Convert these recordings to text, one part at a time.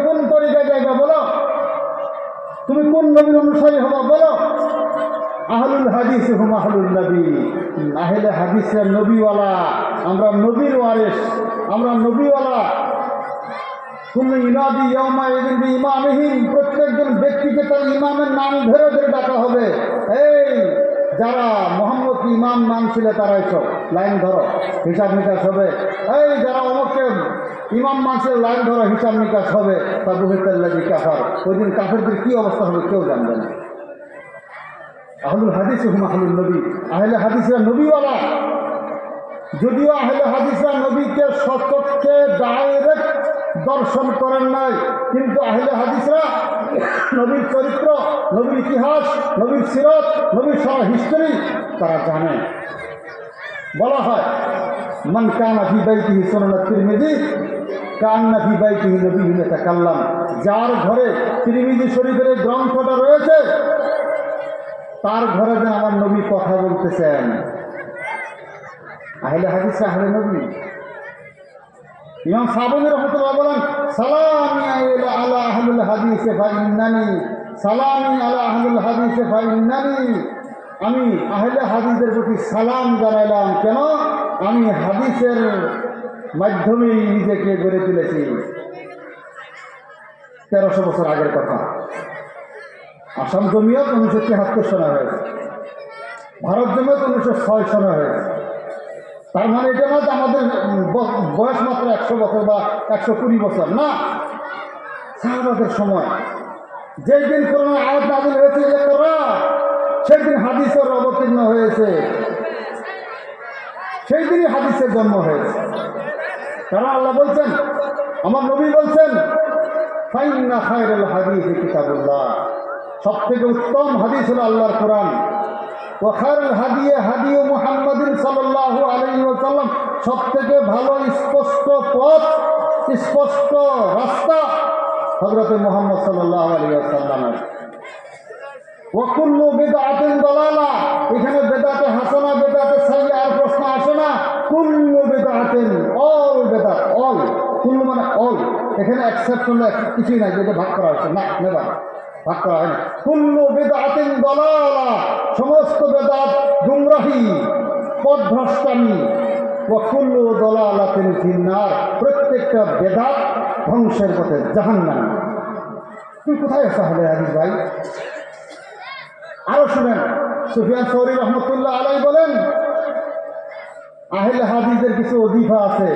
কোন তরিকায় যাইবা বলো, তুমি কোন নবীর অনুসারী হবা বলো। আহলুল হাদিস হুম আহলুল নবী, আহলে হাদিসরা নবীওয়ালা, আমরা নবীর ওয়ারিস, আমরা নবীওয়ালা। কুল্লু ইনাদি ইয়াউমা ইযিন বিইমামিহিম, প্রত্যেকজন ব্যক্তিকে তার ইমামের নাম ধরে ধরে ডাকা হবে। এই যারা মোহাম্মদ ইমাম মানছিল তারাই সব লাইন ধরো, হিসাব নিকাশ হবে। এই যারা অমুককে ইমাম মানছিল লাইন ধরো, হিসাব নিকাশ হবে। তা বুহিতাল্লাযী কাফার, ওই দিন কাফেরদের কী অবস্থা হবে কেউ জানবে না। আহলুল হাদিস হুম আহলুল নবী, আহলে হাদিসরা নবীওয়ালা। যদিও আহলে হাদিসরা নবীকে সচক্ষে ডাইরেক্ট দর্শন করেন নাই, কিন্তু আহলে হাদিসরা নবীর চরিত্র, নবীর ইতিহাস, নবীর সিরত, নবীর সারা হিস্টরি তারা জানে। বলা হয় মান কানা ফি বাইতিহি সুনান তিরমিজি কান্না ফি বাইতিহি নবিয়্যুন ইয়াতাকাল্লাম, যার ঘরে তিরমিজি শরীফের গ্রন্থটা রয়েছে তার ঘরে যেন আমার নবী কথা বলতেছেন। আহলে হাদিস আহলে নবী। ইমাম সাবুনী রাহমাতুল্লাহ বলেন সালামি আলা আহলুল হাদিস ফা ইন্নানি, সালামি আলা আহলুল হাদিস ফা ইন্নানি, আমি আহলে হাদিসের প্রতি সালাম জানাইলাম। কেন? আমি হাদিসের মাধ্যমেই নিজেকে গড়ে তুলেছি। 1300 বছর আগের কথা। আসাম জমিয়ত 1973 সনে হয়েছে, ভারত জমিয়ত 1906 সনে হয়েছে। তার মানে এটা না যে আমাদের বয়স মাত্র 100 বছর বা 120 বছর না। সাহাবাদের সময় যেই দিন কোরআনের আয়াত নাযিল হয়েছে সেই দিন হাদিসের অবতীর্ণ হয়েছে, সেই দিনই হাদিসের জন্ম হয়েছে। কারণ আল্লাহ বলছেন, আমার নবী বলছেন ফাইন্না খায়রুল হাদিসি কিতাবুল্লাহ, সবথেকে উত্তম হাদিস হলো আল্লাহর কোরআন। ওয়া খায়রুল হাদিয়ে হাদিয়ু মুহাম্মাদিন সাল্লাল্লাহু আলাইহি ওয়াসাল্লাম, সবথেকে ভালো স্পষ্ট পথ, স্পষ্ট রাস্তা হযরত মুহাম্মদ সাল্লাল্লাহু আলাইহি ওয়াসাল্লামের। ওয়া কুল্লু বিদআতিন দালালা, এখানে বেদাতে হাসানা বেদাতে সাইয়্যা আর প্রশ্ন আসে না। কুল্লু বিদআতিন, অল বেদাত, অল, কুল্লু মানে অল, এখানে এক্সেপশন কিছুই নাই যেটা ভাগ করা হয়েছে না, নেভার ভাগ করা হয় না। কুল্লু বিদআতিন দালালা, সমস্ত বেদাত গুমরাহি, পথভ্রষ্টামি। ওয়া কুল্লু দালালাতিন ফিন্নার, প্রত্যেকটা বেদাত ধ্বংসের পথে, জাহান্নাম। তুই কোথায় আছো আহলে হাদিস ভাই? আরো শুনেন, সুফিয়ান সৌরি রহমতুল্লাহ আলাইহি বলেন আহলে হাদিসের কিছু অজিফা আছে।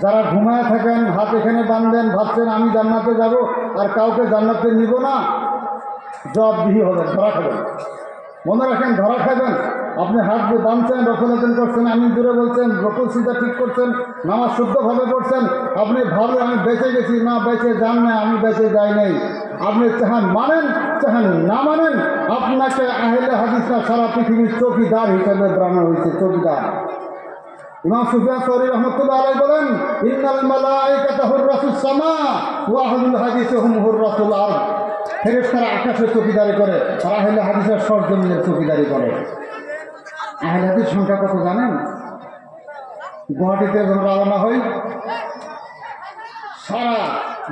যারা ঘুমায় থাকেন, হাত এখানে বাঁধেন, ভাবছেন আমি জান্নাতে যাব আর কাউকে জান্নাতে নিব না, জবাবদিহি হবে, ধরা খাবেন। মনে রাখেন, ধরা খাবেন। আপনি হাত দিয়ে বাঁধছেন, রফলাতেন করছেন, আমি দূরে বলছেন, রকুল সিজদা ঠিক করছেন, নামাজ শুদ্ধভাবে করছেন, আপনি ভাবলেন আমি বেঁচে গেছি, না বেঁচে যান না, আমি বেঁচে যাই নাই। আপনি চাহেন মানেন, চাহেন না মানেন, আপনাকে আহলে হাদিসরা সারা পৃথিবীর চৌকিদার হিসেবে বানানো হয়েছে, চৌকিদার। ইমাম সুফিয়ান সৌরি রহমতুল্লাহ আলাইহি বলেন ইন্নাল মালাইকাতা হুররাসুস সামা ওয়া আহলুল হাদিস হুম হুররাসুল আরদ, ফেরেশতারা আকাশে চৌকিদারি করে আর আহলে হাদিসরা সরজমিনের চৌকিদারি করে। আহলে হাদিস সংখ্যা কত জানেন? গুয়াহাটিতে যখন রওনা হই, সারা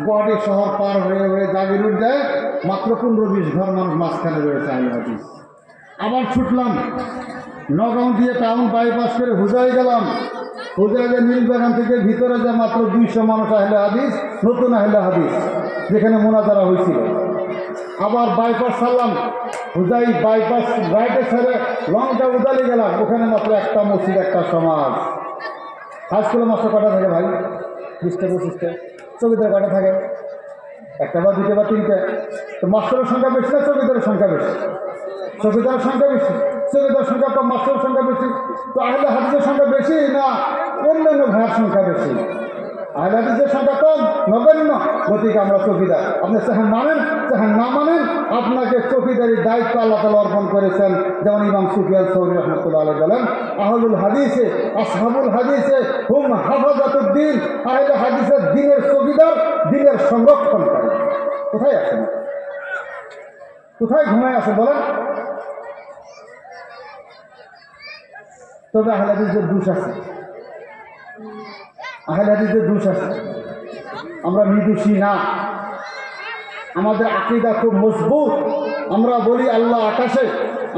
গুয়াহাটি শহর পার হয়ে হয়ে জাগিরুড যায়, মাত্র 15-20 ঘর মানুষ মাঝখানে রয়েছে আহলে হাদিস। আবার ছুটলাম, নগাঁও দিয়ে টাউন বাইপাস করে হুজাই গেলাম, হুজাইয়ে নীলবাগান থেকে ভিতরে যে মাত্র 200 মানুষ আহলে হাদিস, নতুন আহলে হাদিস, যেখানে মোনাজারা হয়েছিল। আবার বাইপাস ছাড়লাম, হুজাই বাইপাস রাইটে ছেড়ে লংটা উদালি গেলাম, ওখানে মাত্র একটা মসজিদ, একটা সমাজ। হাই স্কুলে মাস্টার কটা থাকে ভাই? 20টা 25টা। চৌকিদার কটা থাকে? 1টা বা 2টা বা 3টা। তো মাস্টারের সংখ্যা বেশি না চৌকিদারের সংখ্যা বেশি? চৌকিদারের সংখ্যা বেশি। চৌকিদার সংখ্যা কম, মাস্টারের সংখ্যা বেশি। তো আহলে হাদিসের সংখ্যা বেশি না অন্যান্য ভাইয়ের সংখ্যা বেশি? আহলে হাদিসের সংখ্যা কম, নগণ্য, গতিকে আমরা চৌকিদার। আপনি চাহেন মানেন, চাহেন না মানেন, আপনাকে চৌকিদারির দায়িত্ব আল্লাহ তাআলা অর্পণ করেছেন। যেমন ইমাম সুফিয়ান সৌরি রহমতুল্লাহ আলাইহি বলেন আহলুল হাদিসে আসহাবুল হাদিসে হুম হাফাজাতুদ্দিন, আহলে হাদিসের দ্বীনের চৌকিদার, দ্বীনের সংরক্ষণকারী। কোথায় আছেন? কোথায় ঘুমায় আছে বলেন? তবে আহলে হাদিসের দোষ আছে, আহলে হাদিসের দোষ আছে। আমরা নির্দোষী না। আমাদের আকীদা খুব মজবুত। আমরা বলি আল্লাহ আকাশে,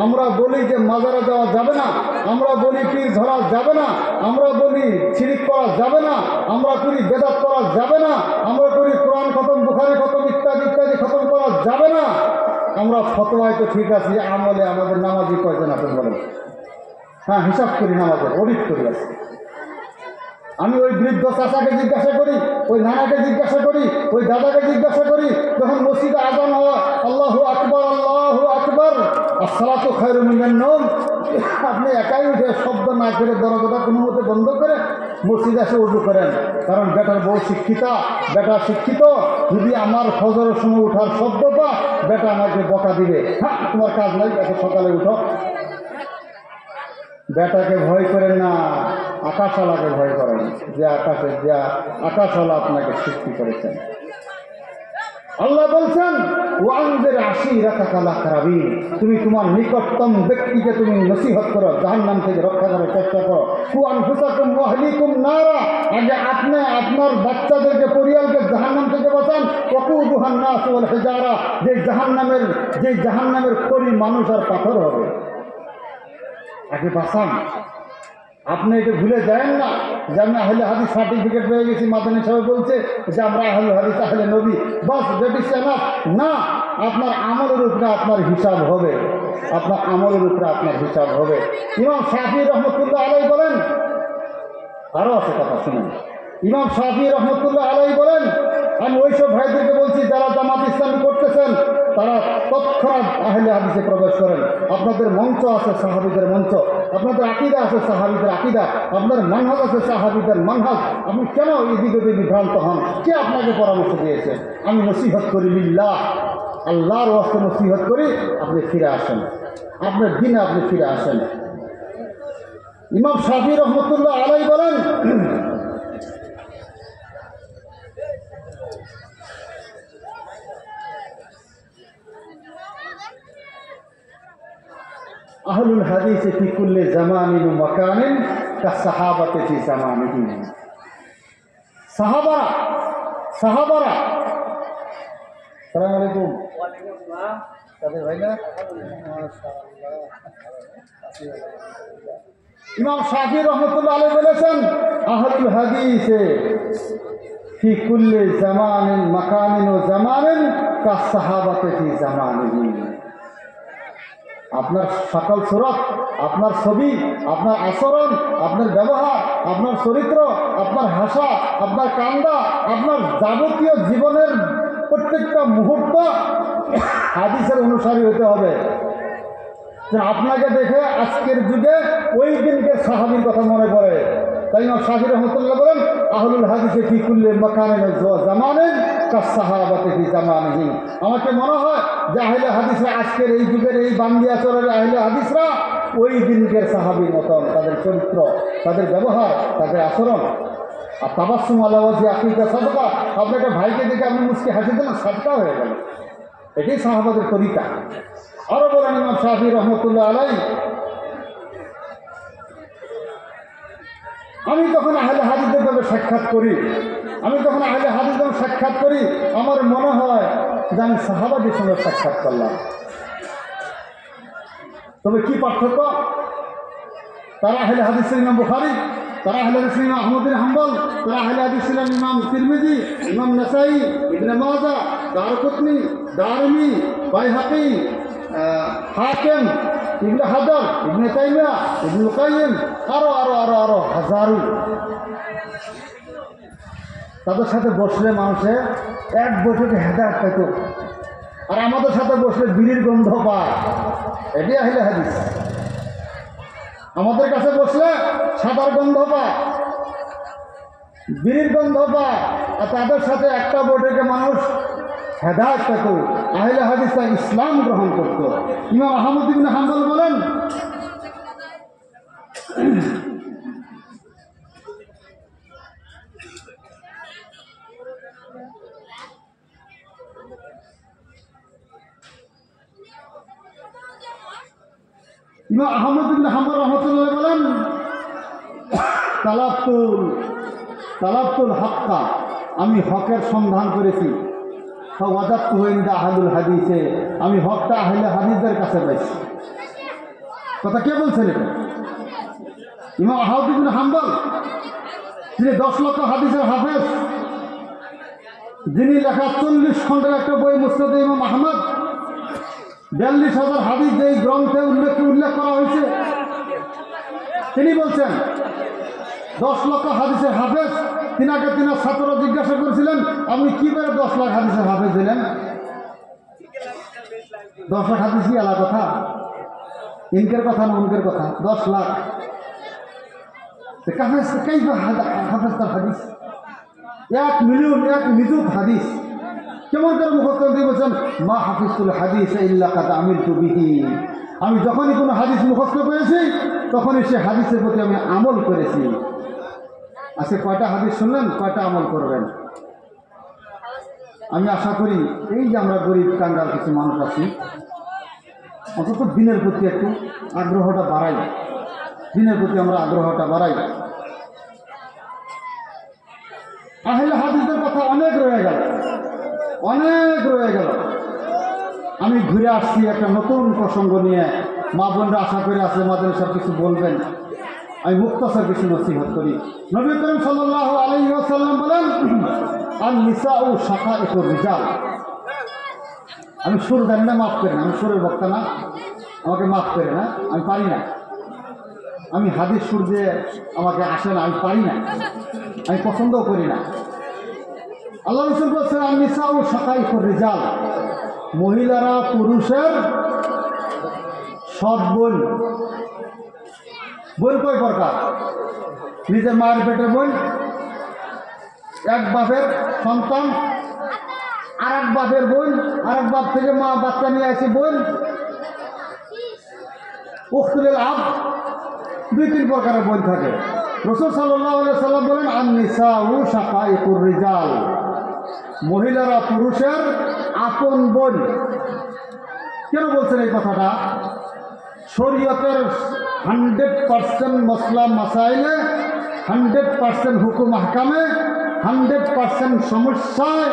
আমরা বলি যে মাজারে যাওয়া যাবে না, আমরা বলি পীর ধরা যাবে না, আমরা বলি শিরিক করা যাবে না, আমরা করি বেদাত করা যাবে না, আমরা করি কোরআন খতম, বুখারী খতম ইত্যাদি ইত্যাদি খতম করা যাবে না। আমরা ফতোয়ায় তো ঠিক আছি, আমলে আমাদের নামাজি কয়জন আপনি বলেন? হ্যাঁ, হিসাব করি, নামাজের অডিট করি আছে। আমি ওই বৃদ্ধ চাচাকে জিজ্ঞাসা করি, ওই নানাকে জিজ্ঞাসা করি, ওই দাদাকে জিজ্ঞাসা করি, যখন মসজিদে আযান হয় আল্লাহু আকবার আল্লাহু আকবার আসসালাতু খায়রুম মিনান নওম, আপনি একাই উঠে শব্দ না করে দরজাটা কোনো মতে বন্ধ করে মসজিদে এসে উজু করেন। কারণ বেটার বউ শিক্ষিতা, বেটা শিক্ষিত, যদি আমার ফজরের সময় উঠার শব্দ পা, বেটা আমাকে বকা দিবে, হ্যাঁ তোমার কাজ নাই, এত সকালে উঠো। বেটাকে ভয় করেন না, আকাশওয়ালাকে ভয় করেন, যে আকাশওয়ালা আপনাকে সৃষ্টি করেছেন। আল্লাহ বলছেন ওয়ানজির আশীরাতাকাল আকরাবিন, তুমি তোমার নিকটতম ব্যক্তিকে তুমি নসিহত করো, জাহান্নাম থেকে রক্ষা করার চেষ্টা করো। কু আনফুসাকুম ওয়া আহলিকুম নারা, আগে আপনি আপনার বাচ্চাদেরকে, পরিবারকে জাহান্নাম থেকে বাঁচান। ওয়াকুদুহান নাস ওয়াল হিজারা, যে জাহান্নামের খড়ি মানুষ আর পাথর হবে, আগে বাঁচান। আপনি এটা ভুলে যায়েন না যে আমি আহলে হাদিস সার্টিফিকেট পেয়ে গেছি, মাদানী সাহেব বলছে যে আমরা আহলে হাদিস আহলে নবী, বাস দ্যাট ইজ এনাফ। না, আপনার আমলের উপরে আপনার হিসাব হবে, আপনার আমলের উপরে আপনার হিসাব হবে। ইমাম শাফিঈ রহমতুল্লাহ আলাইহি বলেন, আরও আছে কথা শুনুন। ইমাম শাফিঈ রহমতুল্লাহ আলাইহি বলেন, আমি ওইসব ভাইদেরকে বলছি যারা জামাত ইসলামী করতেছেন, তারা তৎক্ষণাৎ আহলে হাদিসে প্রবেশ করেন। আপনাদের মঞ্চ আছে সাহাবীদের মঞ্চ, আপনাদের আকীদা আছে সাহাবীদের আকীদা, আপনার মানহাজ আছে সাহাবীদের মানহাজ। আপনি কেন এদিক ওদিক বিভ্রান্ত হন? কে আপনাকে পরামর্শ দিয়েছে? আমি নসিহত করি লিল্লাহ, আল্লাহর ওয়াস্তে নসিহত করি, আপনি ফিরে আসেন, আপনার দিনে আপনি ফিরে আসেন। ইমাম শাফিঈ রহমতুল্লাহ আলাইহি বলেন, আহলুল হাদিস ফি কুল্লি জামানিন ওয়া মাকানিন কাসসাহাবাতি ফি জামানিহিম। সাহাবারা আসসালামু আলাইকুম। ওয়া আলাইকুম আসসালাম। তাদের ভাই না, ইমাম শাফিঈ রহমাতুল্লাহ আলাইহি বলেছেন, আহলুল হাদিস ফি কুল্লি জামানিন মাকানিন ওয়া জামানিন কাসসাহাবাতি ফি জামানিহিম। আপনার সকল সুরত, আপনার ছবি, আপনার আচরণ, আপনার ব্যবহার, আপনার চরিত্র, আপনার ভাষা, আপনার কান্দা, আপনার যাবতীয় জীবনের প্রত্যেকটা মুহূর্ত হাদিসের অনুসারী হতে হবে। আপনাকে দেখে আজকের যুগে ওই দিনকে সাহাবীর কথা মনে পড়ে। তাই ইমাম শাফিঈ রহমাতুল্লাহ বলেন, আহলুল হাদিসে ফি কুল্লি মাকানিন ওয়া জামানিন কাসসাহাবাতি ফি জামানিহিম। আমাকে মনে হয় যে আহলে হাদিসরা আজকের এই যুগের এই বান্দিয়াচরের আহলে হাদিসরা ওই দিনকের সাহাবীর মতন, তাদের চরিত্র, তাদের ব্যবহার, তাদের আচরণ। আর তাবাসসুম আলা ওয়াজহি আখিকা সাদকা, আপনাকে ভাইকে দেখে আপনি মুচকি হাসি দেন, সাদকা হয়ে গেল। এটাই সাহাবাদের তরিকা। আরো বলেন ইমাম শাফিঈ রহমাতুল্লাহ আলাইহি, আমি যখন আহলে হাদিসদের সঙ্গে সাক্ষাৎ করি, আমার মনে হয় যে আমি সাহাবাদের সঙ্গে সাক্ষাৎ করলাম। তবে কি পার্থক্য? তারা আহলে হাদিস ছিলেন ইমাম বুখারী, তারা আহলে হাদিস ছিলেন ইমাম আহমদ বিন হাম্বল, তারা আহলে হাদিস ছিলেন ইমাম তিরমিজি, ইমাম নাসাঈ, ইবনে মাজাহ, দারকুতনি, দারমি, বাইহাকী, হাকিম, ইবনে হাজার, ইবনে তাইমিয়া, ইবনুল কাইয়িম, আরো হাজারো। তাদের সাথে বসলে মানুষে এক বৈঠকে হেদায়েত পেত, আর আমাদের সাথে বসলে বিড়ির গন্ধ পায়। এটি আহলে হাদিস। আমাদের কাছে বসলে সাদার গন্ধ পায়, বিড়ির গন্ধ পায়, আর তাদের সাথে একটা বৈঠকে মানুষ হেদায়েত পেত, আহলে হাদিসরা ইসলাম গ্রহণ করত। ইমাম আহমদ ইবনে হাম্বল বলেন, ইমাম আহমদ ইবনে হাম্বল রাহমাতুল্লাহ বলেন, তালাবতুল হাক্কা আমি হকের সন্ধান করেছি, ওয়াজাদতু ইনদা আহলুল হাদিসে, আমি হকটা আহলে হাদিসদের কাছে পাইছি। কথা কে বলছেন এটা? ইমাম আহমদ ইবনে হাম্বল, তিনি 10 লক্ষ হাদিসের হাফেজ, যিনি লেখা 40 খণ্ডের একটা বই মুসনাদে ইমাম আহমদ, 42,000 হাদিস যেই গ্রন্থে উল্লেখ করা হয়েছে, তিনি বলছেন 10 লক্ষ হাদিসের হাফেজ। তিনার ছাত্ররা জিজ্ঞাসা করেছিলেন, আপনি কি করে 10 লাখ হাদিসের হাফেজ দিলেন? 10 লাখ হাদিসই আলাদা কথা, ইনকের কথা না উনকের কথা। 10 লাখ হাফেজ তার হাদিস 1 মিলিয়ন, 1 নিযুত হাদিস কেমন করে মুখস্থ দিয়ে বলছেন, মা হাফিজুল হাদিস ইল্লা কাদ আমিলতু বিহি, আমি যখনই কোনো হাদিস মুখস্থ করেছি তখনই সে হাদিসের প্রতি আমি আমল করেছি। আজকে কয়টা হাদিস শুনলেন, কয়টা আমল করবেন? আমি আশা করি এই যে আমরা গরিব কাঙ্গাল কিছু মানুষ আছি, অন্তত দিনের প্রতি একটু আগ্রহটা বাড়াই, দিনের প্রতি আমরা আগ্রহটা বাড়াই। আহলে হাদিসদের কথা অনেক রয়ে গেল, অনেক রয়ে গেল। আমি ঘুরে আসছি একটা নতুন প্রসঙ্গ নিয়ে। মা বোনরা আশা করে আছে মাদের সব কিছু বলবেন, আমি মুক্তসর কিছু নসিহত করি। নবী করিম সাল্লাল্লাহু আলাইহি ওয়াসাল্লাম বলেন, আন নিসাউ শাকাইকুর রিজাল। আমি সুর জানি না, মাফ করেন, আমি সুরের বক্তা না, আমাকে মাফ করে না, আমি পারি না। আমি হাদিস সুর দিয়ে আমাকে আসে না, আমি পারি না, আমি পছন্দও করি না। আল্লাহ রাসূল বলেছেন, আন নিসাউ শাকাইকুর রিজাল, মহিলারা পুরুষের সৎ বোন। বোন কয় প্রকার? নিজের মায়ের পেটের বোন, এক বাপের সন্তান, আর এক বাপের বোন, আর এক বাপ থেকে মা বাচ্চা নিয়ে আসি বোন, উখতুল আব, 2-3 প্রকারের বোন থাকে। রাসূল সাল্লাল্লাহু আলাইহি সাল্লাম বলেন, আন নিসাউ শাকাইকুর রিজাল, মহিলারা পুরুষের আপন বোন। কেন বলছেন এই কথাটা? শরীয়তের 100% মসলা মাসাইলে, 100% হুকুম আহকামে, 100% সমস্যায়